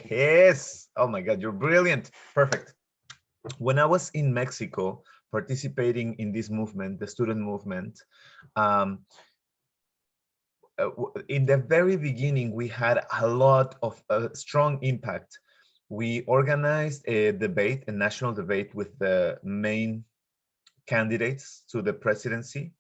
Yes. Oh my God, you're brilliant. Perfect. When I was in Mexico participating in this movement, the student movement, um, in the very beginning, we had a lot of strong impact. We organized a debate, a national debate with the main candidates to the presidency.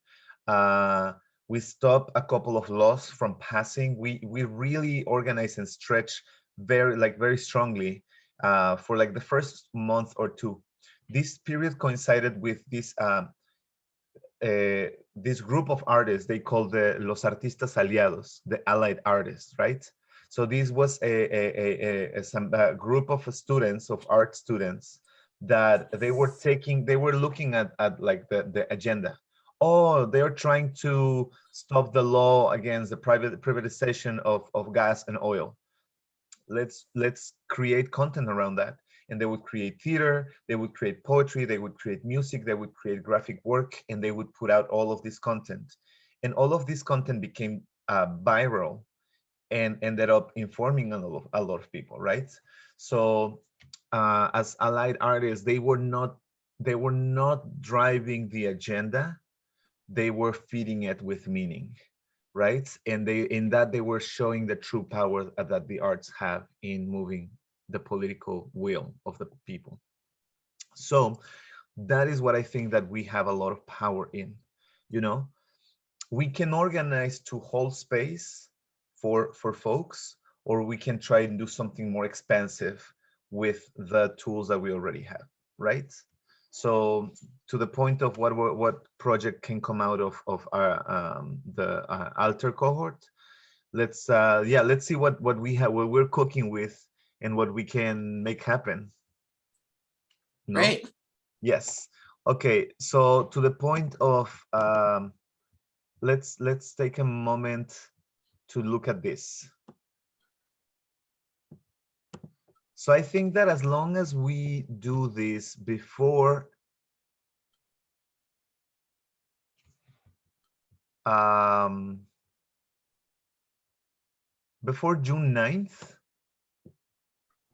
Uh, we stopped a couple of laws from passing. We really organized and stretched very strongly for like the first month or two. This period coincided with this group of artists they call the Los Artistas Aliados, the allied artists, right? So this was a group of students, of art students, that they were looking at like the agenda. Oh, they're trying to stop the law against the privatization of gas and oil. Let's create content around that. And they would create theater, they would create poetry, they would create music, they would create graphic work, and they would put out all of this content. And all of this content became viral and ended up informing a lot of people, right? So as allied artists, they were not driving the agenda, they were feeding it with meaning, right? And in that they were showing the true power that the arts have in moving the political will of the people. So that is what I think that we have a lot of power in. You know, we can organize to hold space for folks, or we can try and do something more expansive with the tools that we already have, right? So to the point of what project can come out of our the alter cohort, let's see what we have, what we're cooking with, and what we can make happen. No? Great. Yes. Okay. So to the point of let's take a moment to look at this. So I think that as long as we do this um, before June 9th,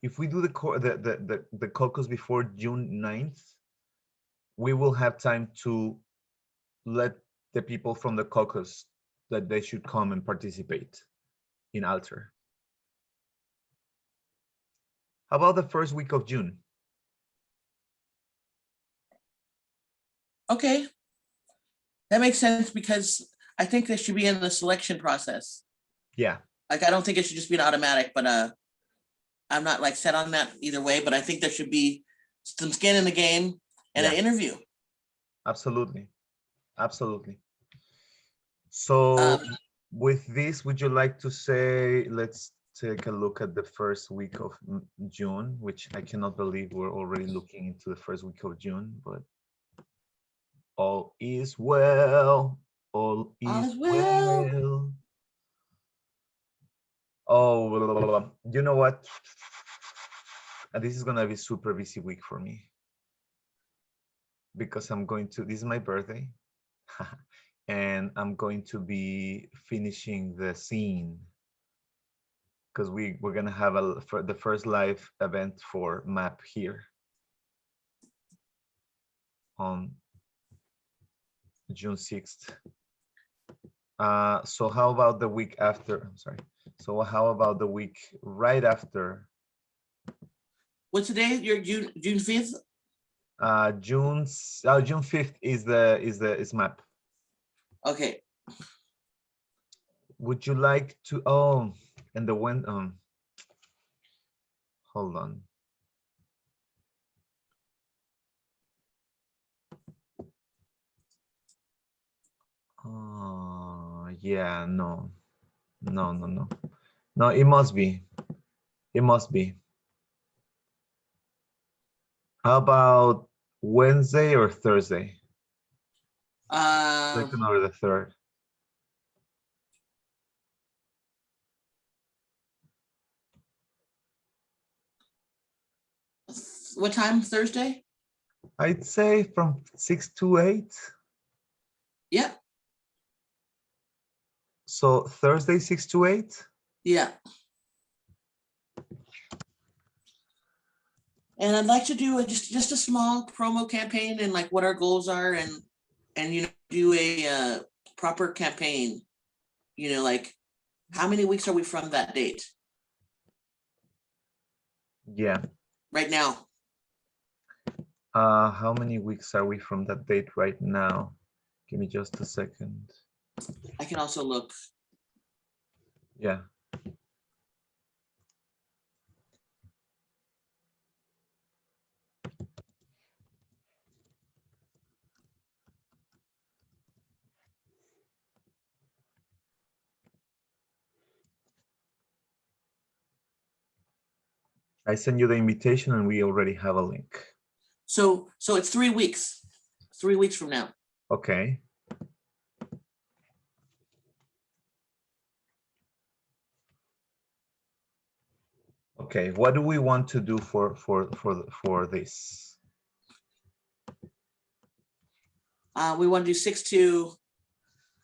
if we do the caucus before June 9th, we will have time to let the people from the caucus that they should come and participate in Alter. How about the first week of June? Okay, that makes sense because I think they should be in the selection process. Yeah. Like, I don't think it should just be an automatic, but I'm not like set on that either way, but I think there should be some skin in the game and Yeah. an interview. Absolutely. Absolutely. So with this, would you like to say, let's take a look at the first week of June, which I cannot believe we're already looking into the first week of June, but all is well. All is well. well. Oh, you know what? This is gonna be super busy week for me because this is my birthday and I'm going to be finishing the scene because we're gonna have the first live event for MAP here on June 6th. So how about the week after? I'm sorry. So how about the week right after? What's the day? Your June 5th? June 5th is MAP. Okay. Would you like to and the when hold on. Yeah, no. No, it must be. It must be. How about Wednesday or Thursday? Second or the third? What time? Thursday? I'd say from 6 to 8. Yeah. So Thursday 6 to 8? Yeah. And I'd like to do just a small promo campaign and like what our goals are and you know, do a proper campaign. You know, like how many weeks are we from that date Yeah. right now? How many weeks are we from that date right now? Give me just a second. I can also look. Yeah. I sent you the invitation and we already have a link. So it's 3 weeks. 3 weeks from now. Okay. Okay, what do we want to do for this? We want to do 6 to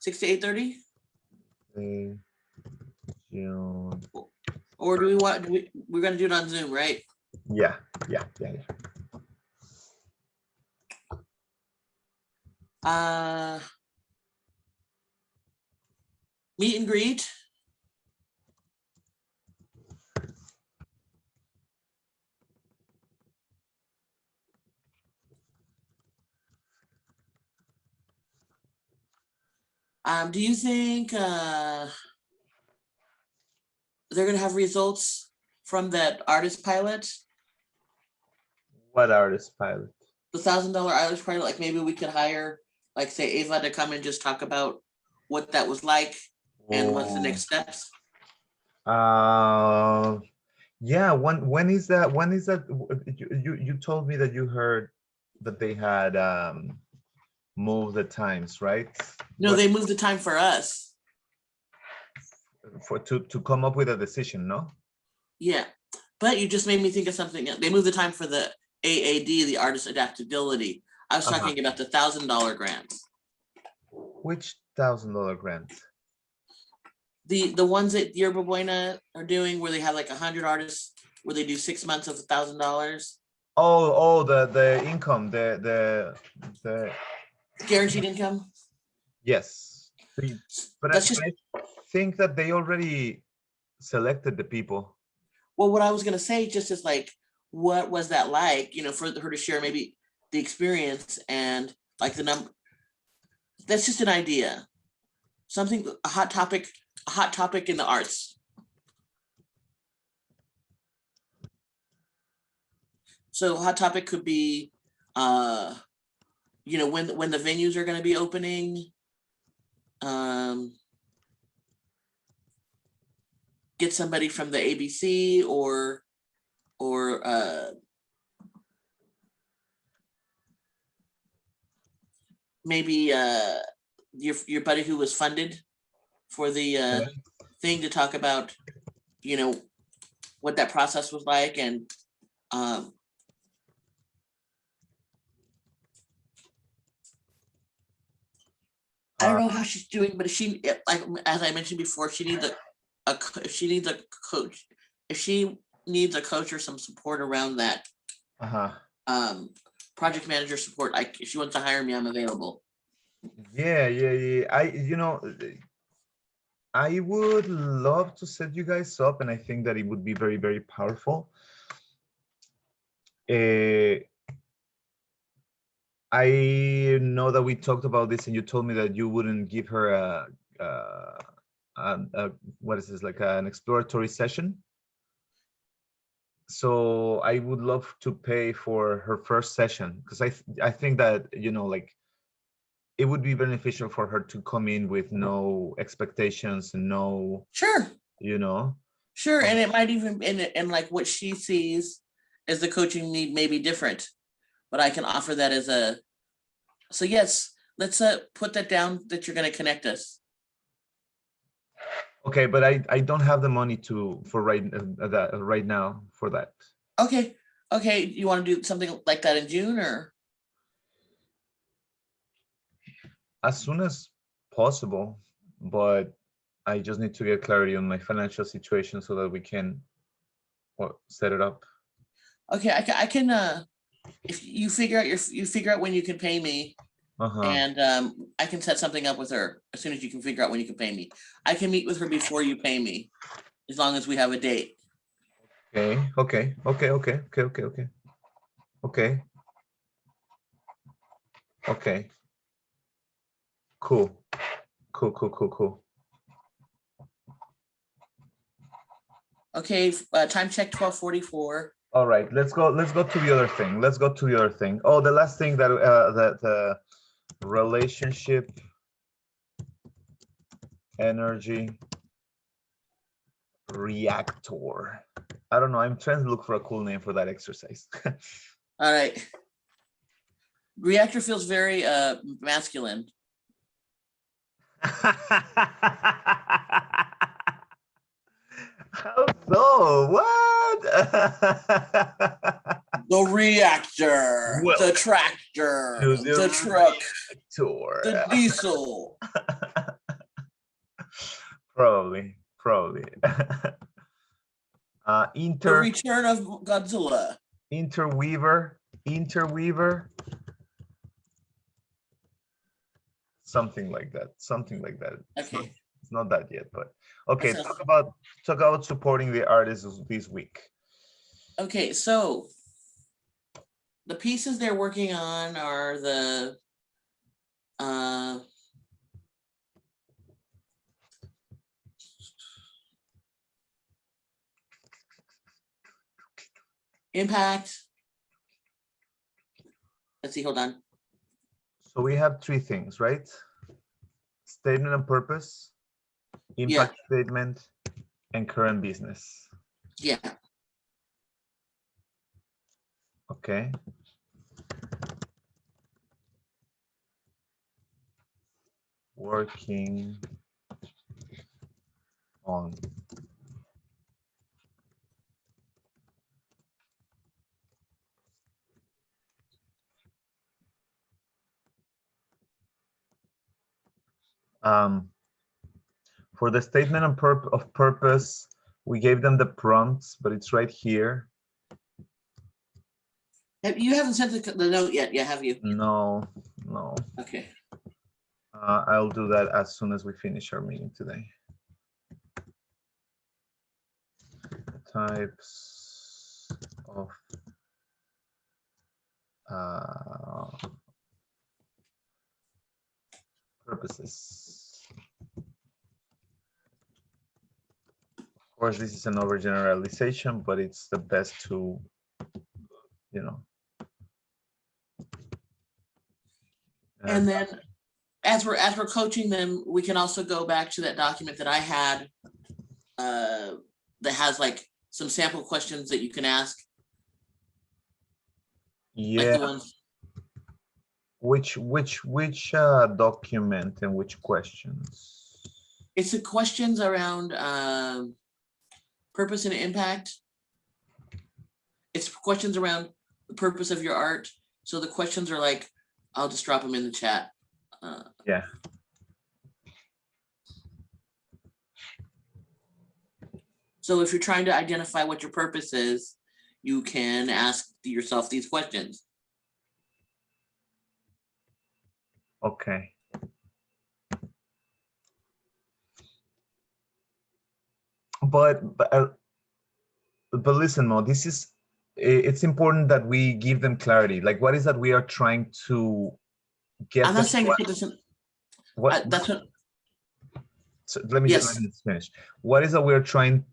8:30, June. or do we want? We're going to do it on Zoom, right? Yeah. Meet and greet. Do you think they're going to have results from that artist pilot, What artist pilot? the $1,000 artist pilot? Like maybe we could hire, like say Ava to come and just talk about what that was like and what's the next steps. Yeah. When is that? When is that? You told me that you heard that they had moved the times, right? No, they moved the time for us. To come up with a decision, no? Yeah, but you just made me think of something else. They moved the time for the AAD, the artist adaptability. I was talking about the $1,000 grants. Which $1,000 grant? The ones that Yerba Buena are doing, where they have like 100 artists, where they do 6 months of $1,000. Oh, the income, the Guaranteed income. yes. But That's just, I think that they already selected the people. well, what I was gonna say just is like, what was that like? You know, for her to share maybe the experience and like the number. That's just an idea. Something, a hot topic in the arts. So hot topic could be, you know, when the venues are going to be opening. Get somebody from the ABC or maybe your buddy who was funded for the thing to talk about, you know, what that process was like. And I don't know how she's doing, but if she, like as I mentioned before, she needs if she needs a coach, if she needs a coach or some support around that, project manager support, if she wants to hire me, I'm available. Yeah. I would love to set you guys up, and I think that it would be very, very powerful. I know that we talked about this, and you told me that you wouldn't give her what is this, like an exploratory session. So I would love to pay for her first session, because I think that, you know, like it would be beneficial for her to come in with no expectations and no, Sure. you know. Sure, and it might even, and like what she sees as the coaching need may be different, but I can offer that as a. So yes, let's put that down that you're going to connect us. Okay, but I don't have the money for right now for that. Okay, you want to do something like that in June, or as soon as possible, but I just need to get clarity on my financial situation so that we can set it up. Okay, I can if you figure out when you can pay me, and I can set something up with her as soon as you can figure out when you can pay me. I can meet with her before you pay me, as long as we have a date. Okay. Cool. Okay, time check 12:44. All right, let's go to the other thing. Oh, the last thing that the relationship energy reactor. I don't know. I'm trying to look for a cool name for that exercise. All right. Reactor feels very masculine. How so? What? The reactor, Well, the tractor, to the truck, tour. the diesel. Probably. The return of Godzilla. Interweaver. Something like that. Okay. It's not that yet, but okay. Sounds... Talk about supporting the artists this week. Okay, so the pieces they're working on are the impact. Let's see, hold on. So we have three things, right? Statement of purpose, impact statement, and current business. Yeah. Okay. Working on. For the statement of purpose, we gave them the prompts, but it's right here. You haven't sent the note yet, have you? No. Okay. I'll do that as soon as we finish our meeting today. Types of purposes. Of course, this is an overgeneralization, but it's the best to, And then as we're coaching them, we can also go back to that document that I had that has like some sample questions that you can ask. Yeah. Like the ones. Which document and which questions? It's the questions around purpose and impact. It's questions around the purpose of your art. So the questions are like, I'll just drop them in the chat. Yeah. So if you're trying to identify what your purpose is, you can ask yourself these questions. Okay. But listen, Mo, it's important that we give them clarity. Like, what is that we are trying to get? I'm not saying to put this in. What? That's what. So let me just finish. What is that we're trying?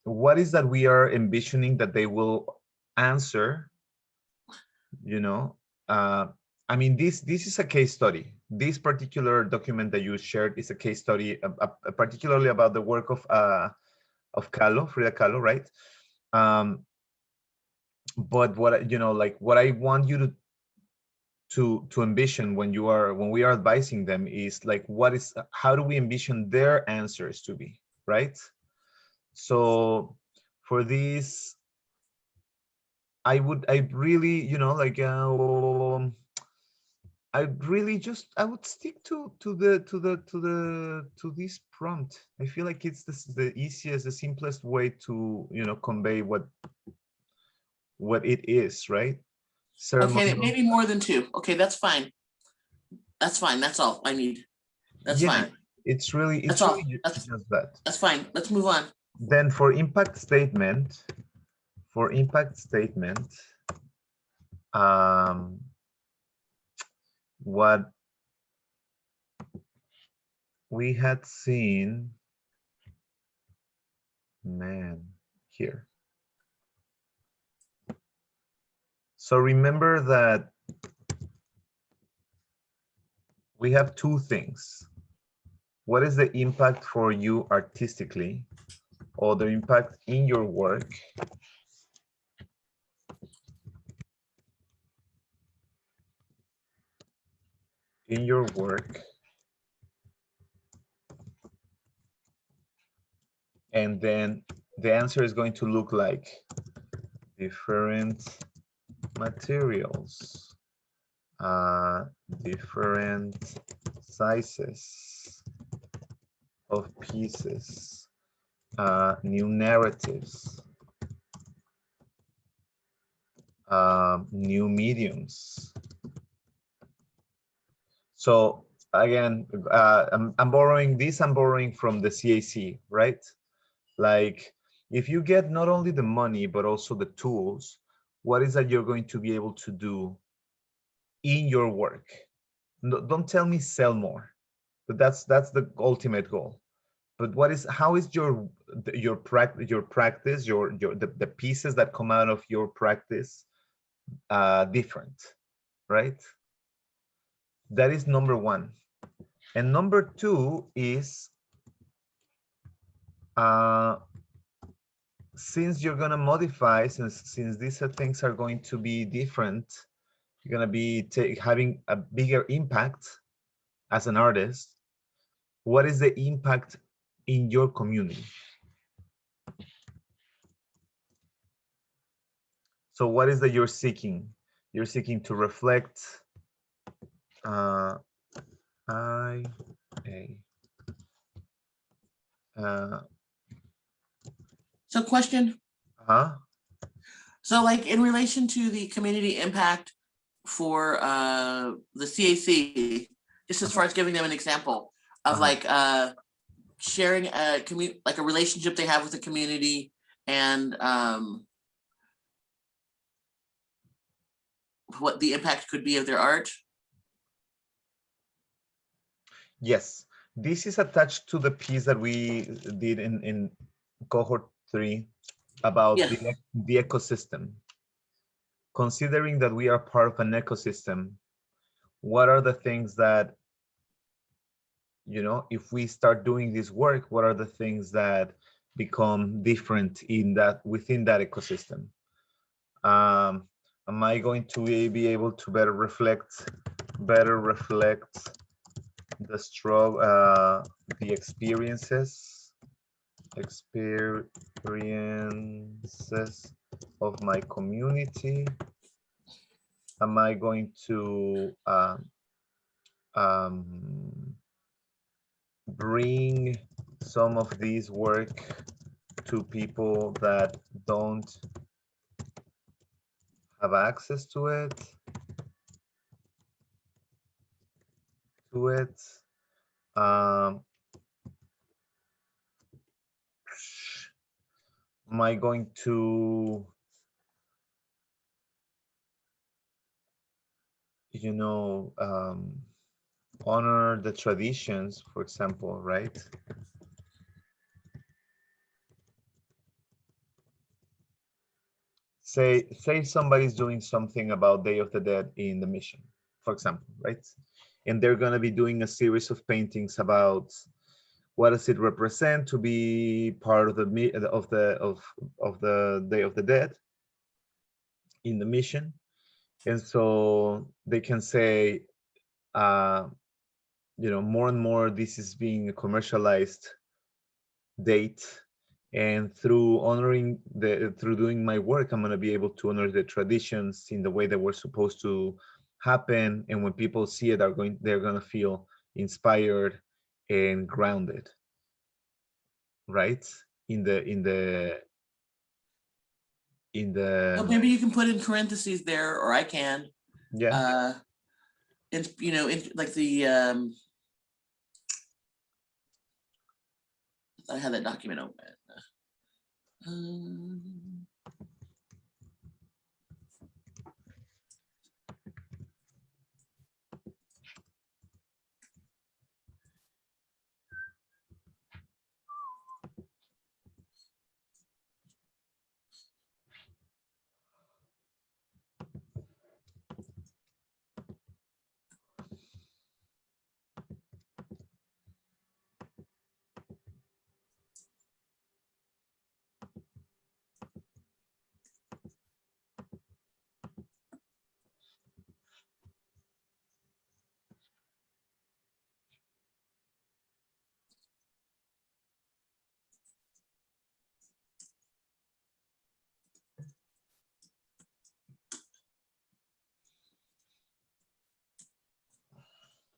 What is that we are envisioning that they will answer? I mean, this is a case study. This particular document that you shared is a case study, particularly about the work of Frida Kahlo, right? But what I want you to envision when we are advising them is like, how do we envision their answers to be, right? So for this, I really, I would stick to this prompt. I feel like it's the easiest, the simplest way to convey what what it is, right? Okay, Ceremonial. maybe more than two. Okay, that's fine. That's fine. That's all I need. That's Yeah, fine. it's That's really all. just that. That's fine. Let's move on. Then for impact statement, um, what we had seen, man, here. So remember that we have two things. What is the impact for you artistically, or the impact in your work? In your work. And then the answer is going to look like different materials, different sizes of pieces, new narratives, new mediums. So again, I'm borrowing this, I'm borrowing from the CAC, right? Like if you get not only the money, but also the tools, what is that you're going to be able to do in your work? No, don't tell me sell more, but that's the ultimate goal. But how is your practice, the pieces that come out of your practice different, right? That is number one. And number two is since you're gonna modify, since these things are going to be different, you're gonna be having a bigger impact as an artist. What is the impact in your community? So what is that you're seeking? You're seeking to reflect I A. So question. Uh-huh. So like in relation to the community impact for the CAC, just as far as giving them an example of like sharing a like a relationship they have with the community and what the impact could be of their art. Yes, this is attached to the piece that we did in cohort 3 about Yeah. the ecosystem. Considering that we are part of an ecosystem, what are the things that, you know, if we start doing this work, what are the things that become different within that ecosystem? Am I going to be able to better reflect the struggle, the experiences of my community? Am I going to bring some of these work to people that don't have access to it? Um, am I going to, you know, honor the traditions, for example, right? Say somebody's doing something about Day of the Dead in the mission, for example, right? And they're going to be doing a series of paintings about what does it represent to be part of the Day of the Dead in the mission. And so they can say, you know, more and more this is being a commercialized date, and through doing my work, I'm going to be able to honor the traditions in the way that we're supposed to happen. And when people see it, they're going to feel inspired and grounded, right? In the in So the, maybe you can put in parentheses there, or I can. yeah. In, you know, in like the I had that document open. Um,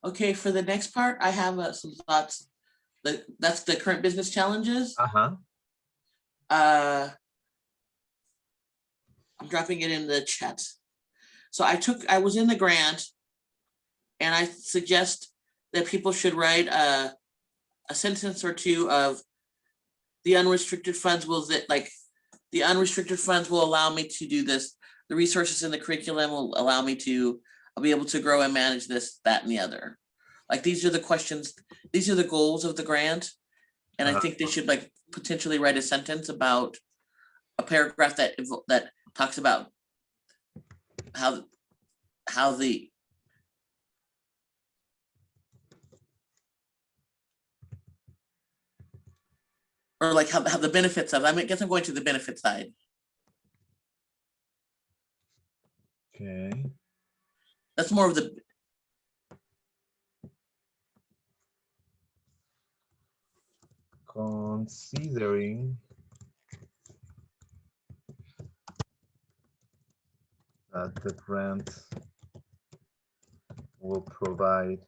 okay, for the next part, I have some thoughts. That's the current business challenges. Uh-huh. I'm dropping it in the chat. So I was in the grant, and I suggest that people should write a sentence or two of the unrestricted funds will the unrestricted funds will allow me to do this. The resources in the curriculum will allow me to, I'll be able to grow and manage this, that, and the other. Like these are the questions, these are the goals of the grant. And I think they should like potentially write a sentence about a paragraph that talks about how the or like how the benefits of, I mean, I guess I'm going to the benefit side. Okay. That's more of the, Considering that the grant will provide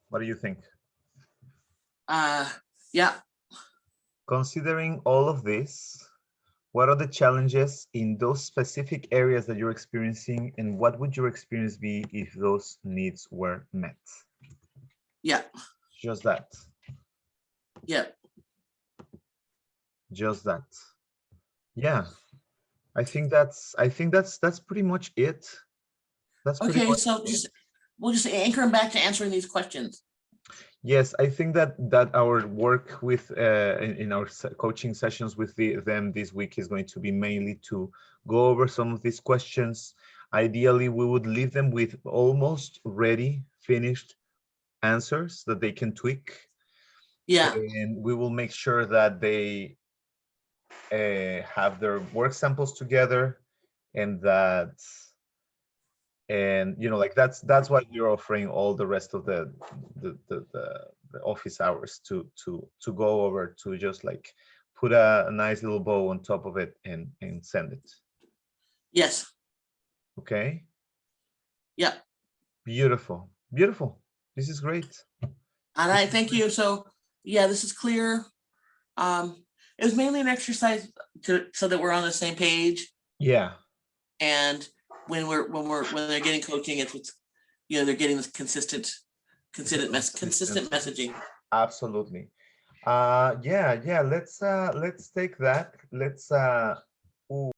what do you think? yeah. Considering all of this, what are the challenges in those specific areas that you're experiencing, and what would your experience be if those needs were met? Yeah. Just that. Yeah. Just that. Yeah. I think that's pretty much it. That's pretty Okay, much so it. we'll just anchor them back to answering these questions. Yes, I think that our work with in our coaching sessions with them this week is going to be mainly to go over some of these questions. Ideally, we would leave them with almost ready, finished answers that they can tweak, Yeah. and we will make sure that they have their work samples together, and that, and you know, like that's why we're offering all the rest of the office hours to go over, to just like put a nice little bow on top of it and send it. Yes. Okay. Yeah. Beautiful. Beautiful. This is great. All right. Thank you. So yeah, this is clear. It was mainly an exercise so that we're on the same page. Yeah. And when they're getting coaching, it's what's, they're getting this consistent messaging. Absolutely. Yeah. Let's take that. Let's